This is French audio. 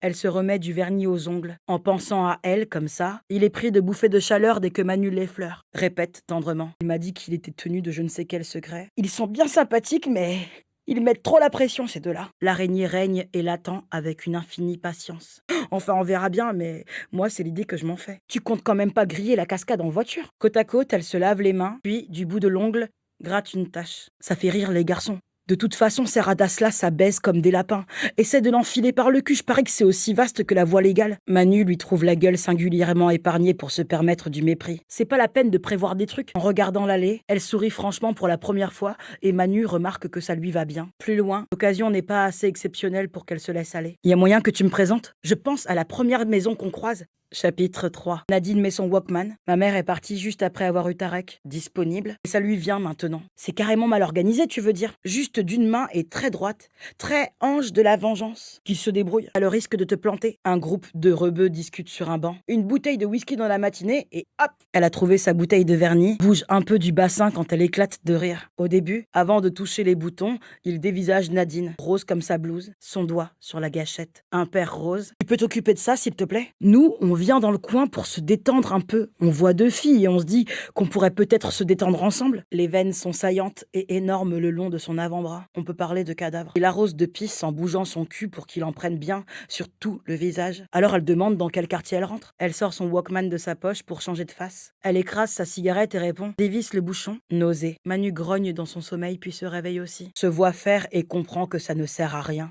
Elle se remet du vernis aux ongles. En pensant à elle, comme ça, il est pris de bouffées de chaleur dès que Manu l'effleure. Répète tendrement. Il m'a dit qu'il était tenu de je ne sais quel secret. Ils sont bien sympathiques, mais ils mettent trop la pression, ces deux-là. L'araignée règne et l'attend avec une infinie patience. Enfin, on verra bien, mais moi, c'est l'idée que je m'en fais. Tu comptes quand même pas griller la cascade en voiture. Côte à côte, elle se lave les mains, puis, du bout de l'ongle, gratte une tache. Ça fait rire les garçons. De toute façon, ces radasses-là, ça baise comme des lapins. Essaie de l'enfiler par le cul, je parie que c'est aussi vaste que la voie légale. Manu lui trouve la gueule singulièrement épargnée pour se permettre du mépris. C'est pas la peine de prévoir des trucs. En regardant l'allée, elle sourit franchement pour la première fois et Manu remarque que ça lui va bien. Plus loin, l'occasion n'est pas assez exceptionnelle pour qu'elle se laisse aller. Y a moyen que tu me présentes? Je pense à la première maison qu'on croise. Chapitre 3. Nadine met son Walkman. Ma mère est partie juste après avoir eu Tarek. Disponible. Et ça lui vient maintenant. C'est carrément mal organisé, tu veux dire? Juste d'une main et très droite. Très ange de la vengeance. Qui se débrouille à le risque de te planter. Un groupe de rebeux discute sur un banc. Une bouteille de whisky dans la matinée et hop! Elle a trouvé sa bouteille de vernis. Bouge un peu du bassin quand elle éclate de rire. Au début, avant de toucher les boutons, il dévisage Nadine. Rose comme sa blouse. Son doigt sur la gâchette. Un père rose. Tu peux t'occuper de ça, s'il te plaît? Nous, on vient dans le coin pour se détendre un peu. On voit deux filles et on se dit qu'on pourrait peut-être se détendre ensemble. Les veines sont saillantes et énormes le long de son avant-bras. On peut parler de cadavre. Il arrose de pisse en bougeant son cul pour qu'il en prenne bien sur tout le visage. Alors elle demande dans quel quartier elle rentre. Elle sort son Walkman de sa poche pour changer de face. Elle écrase sa cigarette et répond. Dévisse le bouchon. Nausée. Manu grogne dans son sommeil puis se réveille aussi. Se voit faire et comprend que ça ne sert à rien.